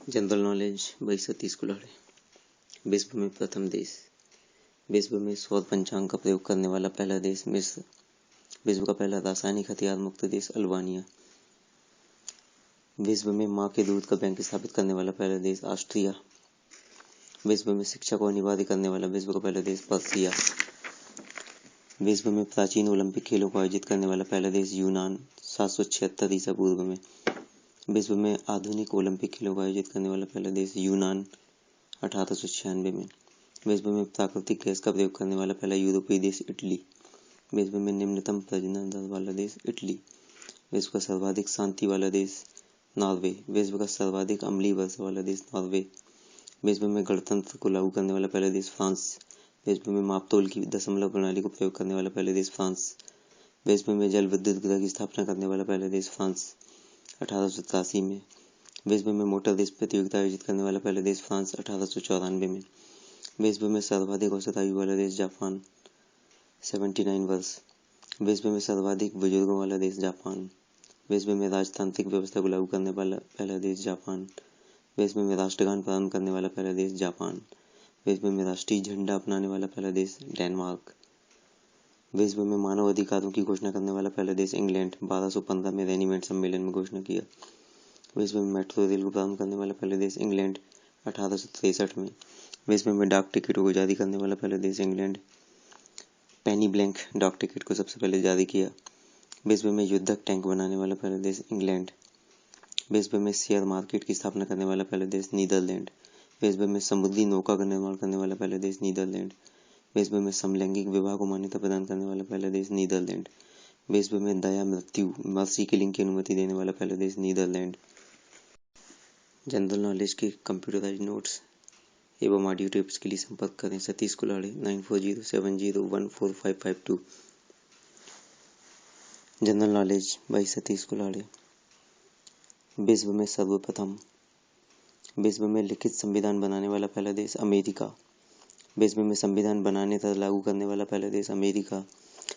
General knowledge by Satish Kulade. विश्व में प्रथम देश। विश्व में सौर पंचांग का प्रयोग करने वाला पहला देश मिस्र। विश्व का पहला रासायनिक हथियार मुक्त देश अल्बानिया। विश्व में मां के दूध का बैंक स्थापित करने वाला पहला देश ऑस्ट्रिया। विश्व में शिक्षा को अनिवार्य करने वाला विश्व का पहला देश पर्सिया। विश्व में प्राचीन ओलंपिक खेलों को आयोजित करने वाला पहला देश यूनान 776 ईसा पूर्व में। विश्व में आधुनिक ओलंपिक खेलों को आयोजित करने वाला पहला देश यूनान 1896 में। विश्व में प्राकृतिक गैस का प्रयोग करने वाला पहला यूरोपीय देश इटली। विश्व में निम्नतम प्रजनन दर वाला देश इटली। विश्व का सर्वाधिक शांति वाला देश नॉर्वे। विश्व का सर्वाधिक अम्लीय वर्षा वाला देश नॉर्वे। विश्व में गणतंत्र को लागू करने वाला पहला देश फ्रांस। विश्व में मापतोल की दशमलव प्रणाली को प्रयोग करने वाला पहला देश फ्रांस। विश्व में जल विद्युत गृह की स्थापना करने वाला पहला देश फ्रांस 1883 में। विश्व में मोटर रेस प्रतियोगिता आयोजित करने वाला पहला देश फ्रांस 1894 में। विश्व में सर्वाधिक औसत आयु वाला देश जापान 79 वर्ष। विश्व में सर्वाधिक बुजुर्गों वाला देश जापान। विश्व में राजतांत्रिक व्यवस्था को लागू करने वाला पहला देश जापान। विश्व में राष्ट्रगान प्रारंभ करने वाला पहला देश जापान। विश्व में राष्ट्रीय झंडा अपनाने वाला पहला देश डेनमार्क। विश्व में मानव अधिकारों की घोषणा करने वाला पहला देश इंग्लैंड 1215 में रेनीमेंट सम्मेलन में घोषणा किया। विश्व में मेट्रो रेल को प्रारंभ करने वाला पहला देश इंग्लैंड 1863 में। विश्व में डाक टिकटों को जारी करने वाला पहला देश इंग्लैंड। पेनी ब्लैंक डाक टिकट को सबसे पहले जारी किया। विश्व में युद्धक टैंक बनाने वाला पहला देश इंग्लैंड। विश्व में शेयर मार्केट की स्थापना करने वाला पहला देश नीदरलैंड। विश्व में समुद्री नौका का निर्माण करने वाला पहला देश नीदरलैंड। विश्व में समलैंगिक विवाह को मान्यता प्रदान करने वाला पहला देश नीदरलैंड। विश्व में दया मृत्यु मर्सी किलिंग की अनुमति देने वाला पहला देश नीदरलैंड। जनरल नॉलेज के कंप्यूटराइज्ड नोट्स एवं ऑडियो टिप्स के लिए संपर्क करें Satish Kulade 9407014552। General knowledge by Satish Kulade. विश्व में सर्वप्रथम। विश्व में लिखित संविधान बनाने वाला पहला देश अमेरिका। विश्व में संविधान बनाने तथा लागू करने वाला पहला देश अमेरिका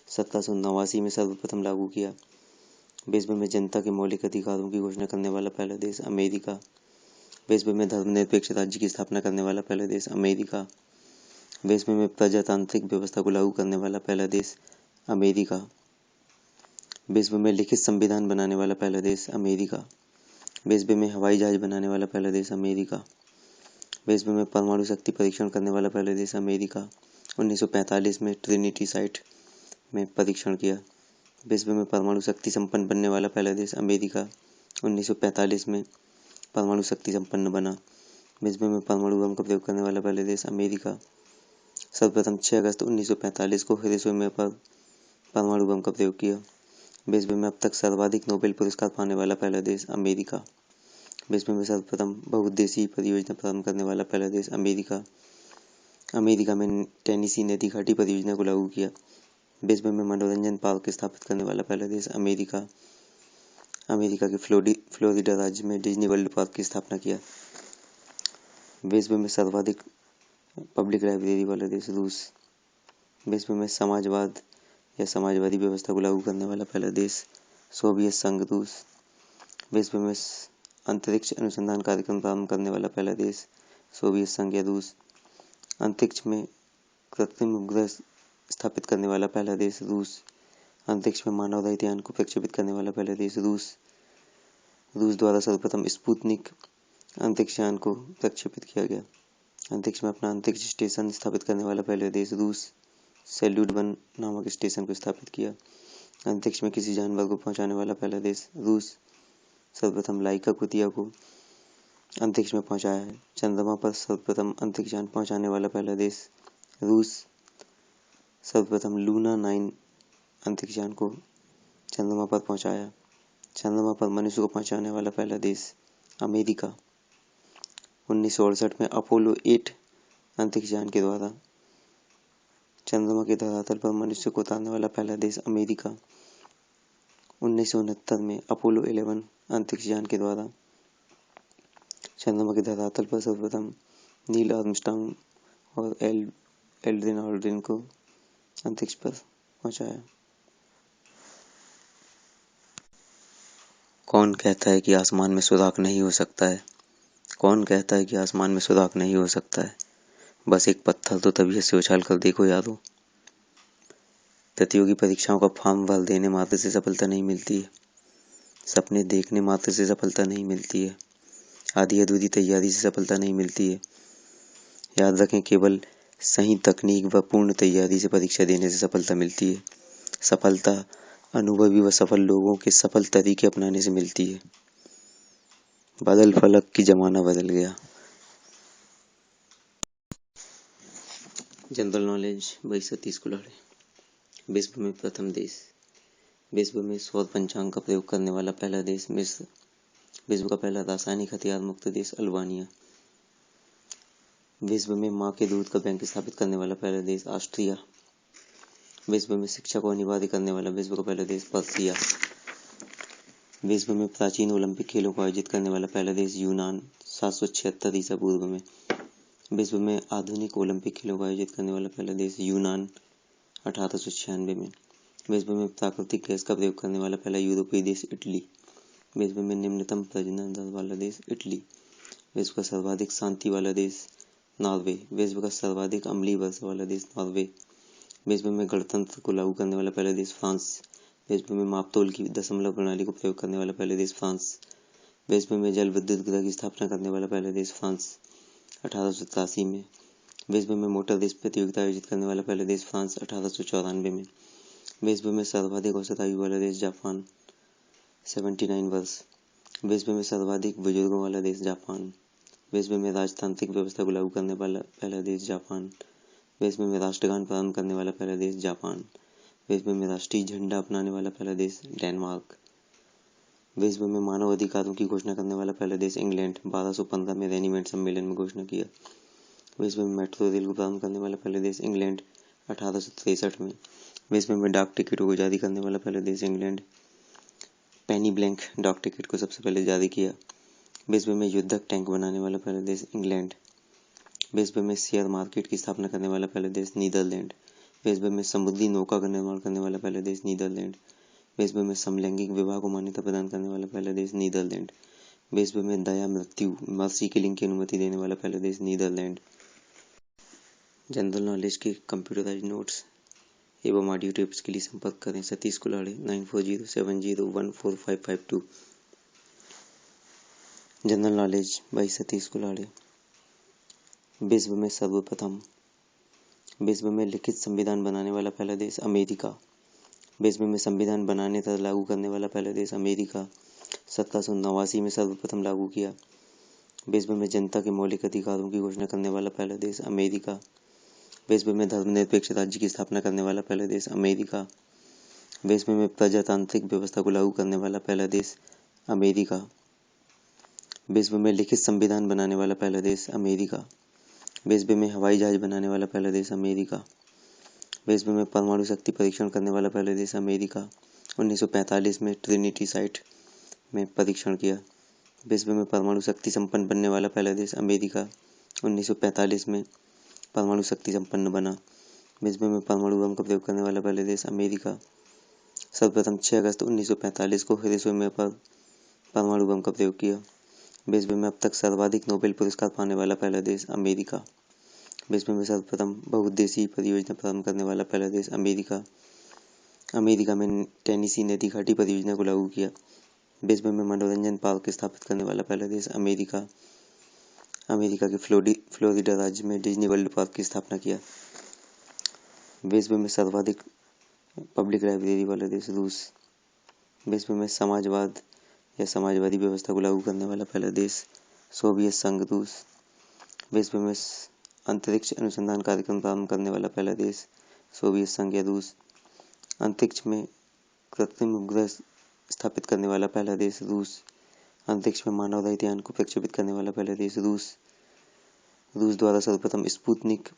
1789 में सर्वप्रथम लागू किया। विश्व में जनता के मौलिक अधिकारों की घोषणा करने वाला पहला देश अमेरिका। विश्व में धर्मनिरपेक्ष राज्य की स्थापना करने वाला पहला देश अमेरिका। विश्व में प्रजातांत्रिक व्यवस्था को लागू करने वाला पहला देश अमेरिका। विश्व में लिखित संविधान बनाने वाला पहला देश अमेरिका। विश्व में हवाई जहाज बनाने वाला पहला देश अमेरिका। विश्व में परमाणु शक्ति परीक्षण करने वाला पहला देश अमेरिका 1945 में ट्रिनिटी साइट में परीक्षण किया। विश्व में परमाणु शक्ति संपन्न बनने वाला पहला देश अमेरिका 1945 में परमाणु शक्ति संपन्न बना। विश्व में परमाणु बम का प्रयोग करने वाला पहला देश अमेरिका। सर्वप्रथम 6 अगस्त 1945 को हिरोशिमा पर परमाणु बम का प्रयोग किया। विश्व में अब तक सर्वाधिक नोबेल पुरस्कार पाने वाला पहला देश अमेरिका। विश्व में सर्वप्रथम बहुउद्देशीय परियोजना प्रारंभ करने वाला पहला देश अमेरिका। अमेरिका में टेनेसी नदी घाटी परियोजना को लागू किया। विश्व में मनोरंजन पार्क स्थापित करने वाला पहला देश अमेरिका। अमेरिका के फ्लोरिडा राज्य में डिज्नी वर्ल्ड पार्क की स्थापना किया। विश्व में सर्वाधिक पब्लिक लाइब्रेरी वाला देश रूस। विश्व में समाजवाद या समाजवादी व्यवस्था को लागू करने वाला पहला देश सोवियत संघ रूस। विश्व में अंतरिक्ष अनुसंधान कार्यक्रम प्रारंभ करने वाला पहला देश सोवियत संघ या रूस। अंतरिक्ष में कृत्रिम उपग्रह स्थापित करने वाला पहला देश रूस। अंतरिक्ष में मानव रहित यान को प्रक्षेपित करने वाला पहला देश रूस। रूस द्वारा सर्वप्रथम स्पुतनिक अंतरिक्ष यान को प्रक्षेपित किया गया। अंतरिक्ष में अपना अंतरिक्ष स्टेशन स्थापित करने वाला पहला देश रूस। सैल्यूट 1 नामक स्टेशन को स्थापित किया। अंतरिक्ष में किसी जानवर को पहुंचाने वाला पहला देश रूस। सर्वप्रथम लाइका कुतिया को अंतरिक्ष में पहुंचाया है। चंद्रमा पर सर्वप्रथम अंतरिक्ष यान पहुंचाने वाला पहला देश रूस। सर्वप्रथम लूना 9 अंतरिक्ष यान को चंद्रमा पर पहुंचाया। चंद्रमा पर मनुष्य को पहुंचाने वाला पहला देश अमेरिका। 1968 में अपोलो 8 अंतरिक्ष यान के द्वारा चंद्रमा के धरातल पर मनुष्य को उतारने वाला पहला देश अमेरिका। 1969 में अपोलो 11 अंतरिक्ष यान के द्वारा चंद्रमा के धरातल पर सर्वप्रथम नील आर्मस्ट्रांग और एल्ड्रिन ऑल्ड्रिन को अंतरिक्ष पर पहुंचाया। कौन कहता है कि आसमान में सुराख नहीं हो सकता है? कौन कहता है कि आसमान में सुराख नहीं हो सकता है? बस एक पत्थर तो तबीयत से उछाल कर देखो यारो। प्रतियोगी परीक्षाओं का फॉर्म भर देने मात्र से सफलता नहीं मिलती है। सपने देखने मात्र से सफलता नहीं मिलती है। आधी अधूरी तैयारी से सफलता नहीं मिलती है। याद रखें, केवल सही तकनीक व पूर्ण तैयारी से परीक्षा देने से सफलता मिलती है। सफलता अनुभवी व सफल लोगों के सफल तरीके अपनाने से मिलती है। बदल फलक की जमाना बदल गया। General knowledge 22 कुल्हाड़े। विश्व में प्रथम देश। विश्व में सौर पंचांग का प्रयोग करने वाला पहला देश मिस्र। विश्व का पहला रासायनिक हथियार मुक्त देश अल्बानिया। विश्व में मां के दूध का बैंक स्थापित करने वाला पहला देश ऑस्ट्रिया। विश्व में शिक्षा को अनिवार्य करने वाला विश्व का पहला देश पर्सिया। विश्व में प्राचीन ओलंपिक खेलों को आयोजित करने वाला पहला देश यूनान 776 ईसा पूर्व में। विश्व में आधुनिक ओलंपिक खेलों को आयोजित करने वाला पहला देश यूनान 1896 में। विश्व में प्राकृतिक गैस का प्रयोग करने वाला पहला यूरोपीय देश इटली। विश्व में निम्नतम प्रजनन दर वाला देश इटली। विश्व का सर्वाधिक शांति वाला देश नॉर्वे। विश्व का सर्वाधिक अम्लीय वर्षा वाला देश नॉर्वे। विश्व में गणतंत्र को लागू करने वाला पहला देश फ्रांस। विश्व में मापतोल की दशमलव प्रणाली को प्रयोग करने वाला पहला देश फ्रांस। विश्व में जल विद्युत गृह की स्थापना करने वाला पहला देश फ्रांस 1883 में। विश्व में मोटर रेस प्रतियोगिता आयोजित करने वाला पहला देश फ्रांस 1894 में। विश्व में सर्वाधिक औसत आयु वाला देश जापान 79 वर्ष। विश्व में सर्वाधिक बुजुर्गों वाला देश जापान। विश्व में राजतांत्रिक व्यवस्था को लागू करने वाला पहला देश जापान। विश्व में राष्ट्रगान प्रारंभ करने वाला पहला देश जापान। विश्व में राष्ट्रीय झंडा अपनाने वाला पहला देश डेनमार्क। विश्व में मानव अधिकारों की घोषणा करने वाला पहला देश इंग्लैंड 1215 में रेनीमेंट सम्मेलन में घोषणा किया। विश्व में मेट्रो रेल को प्रारंभ करने वाला पहला देश इंग्लैंड 1863 में। विश्व में डाक टिकटों को जारी करने वाला पहला देश इंग्लैंड। पेनी ब्लैंक डाक टिकट को सबसे पहले जारी किया। विश्व में युद्धक टैंक बनाने वाला पहला देश इंग्लैंड। विश्व में शेयर मार्केट की स्थापना करने वाला पहला देश नीदरलैंड। विश्व में समुद्री नौका का निर्माण करने वाला पहला देश नीदरलैंड। विश्व में समलैंगिक विवाह को मान्यता प्रदान करने वाला पहला देश नीदरलैंड। विश्व में दया मृत्यु मर्सी किलिंग की अनुमति देने वाला पहला देश नीदरलैंड। जनरल नॉलेज के कंप्यूटराइज्ड नोट्स एवं ऑडियो टिप्स के लिए संपर्क करें Satish Kulhade 9407014552। General knowledge by Satish Kulhade. विश्व में सर्वप्रथम। विश्व में लिखित संविधान बनाने वाला पहला देश अमेरिका। विश्व में संविधान बनाने तथा लागू करने वाला पहला देश अमेरिका 1789 में सर्वप्रथम लागू किया। विश्व में जनता के मौलिक अधिकारों की घोषणा करने वाला पहला देश अमेरिका। विश्व में धर्मनिरपेक्ष राज्य की स्थापना करने वाला पहला देश अमेरिका। विश्व में प्रजातांत्रिक व्यवस्था को लागू करने वाला पहला देश अमेरिका। विश्व में लिखित संविधान बनाने वाला पहला देश अमेरिका। विश्व में हवाई जहाज बनाने वाला पहला देश अमेरिका। विश्व में परमाणु शक्ति परीक्षण करने वाला पहला देश अमेरिका 1945 में ट्रिनिटी साइट में परीक्षण किया। विश्व में परमाणु शक्ति संपन्न बनने वाला पहला देश अमेरिका 1945 में परमाणु शक्ति संपन्न बना। विश्व में परमाणु बम का प्रयोग करने वाला पहला देश अमेरिका। सर्वप्रथम 6 अगस्त 1945 को हिरोशिमा पर परमाणु बम का प्रयोग किया। विश्व में अब तक सर्वाधिक नोबेल पुरस्कार पाने वाला पहला देश अमेरिका। विश्व में सर्वप्रथम बहुउद्देशीय परियोजना प्रारंभ करने वाला पहला देश अमेरिका। अमेरिका में टेनेसी नदी घाटी परियोजना को लागू किया। विश्व में मनोरंजन पार्क स्थापित करने वाला पहला देश अमेरिका। अमेरिका के फ्लोरिडा राज्य में डिज्नी वर्ल्ड पार्क की स्थापना किया। विश्व में सर्वाधिक पब्लिक लाइब्रेरी वाला देश रूस। विश्व में समाजवाद या समाजवादी व्यवस्था को लागू करने वाला पहला देश सोवियत संघ रूस। विश्व में अंतरिक्ष अनुसंधान कार्यक्रम प्रारंभ करने वाला पहला देश सोवियत संघ या रूस। अंतरिक्ष में कृत्रिम उपग्रह स्थापित करने वाला पहला देश रूस। अंतरिक्ष में मानव रहित यान को प्रक्षेपित करने वाला पहला देश रूस। रूस द्वारा सर्वप्रथम स्पुतनिक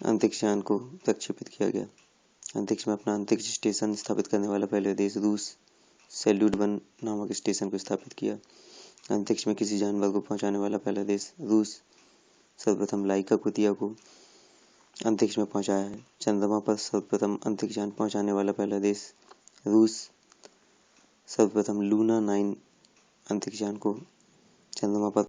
अंतरिक्ष यान को प्रक्षेपित किया गया। अंतरिक्ष में अपना अंतरिक्ष स्टेशन स्थापित करने वाला पहला देश रूस। सैल्यूट 1 नामक स्टेशन को स्थापित किया। अंतरिक्ष में किसी जानवर को पहुंचाने वाला पहला देश रूस। सर्वप्रथम लाइका कुतिया को अंतरिक्ष में पहुंचाया है। चंद्रमा पर सर्वप्रथम अंतरिक्ष यान पहुंचाने वाला पहला देश रूस। सर्वप्रथम लूना 9 अंतरिक्ष यान को चंद्रमा पर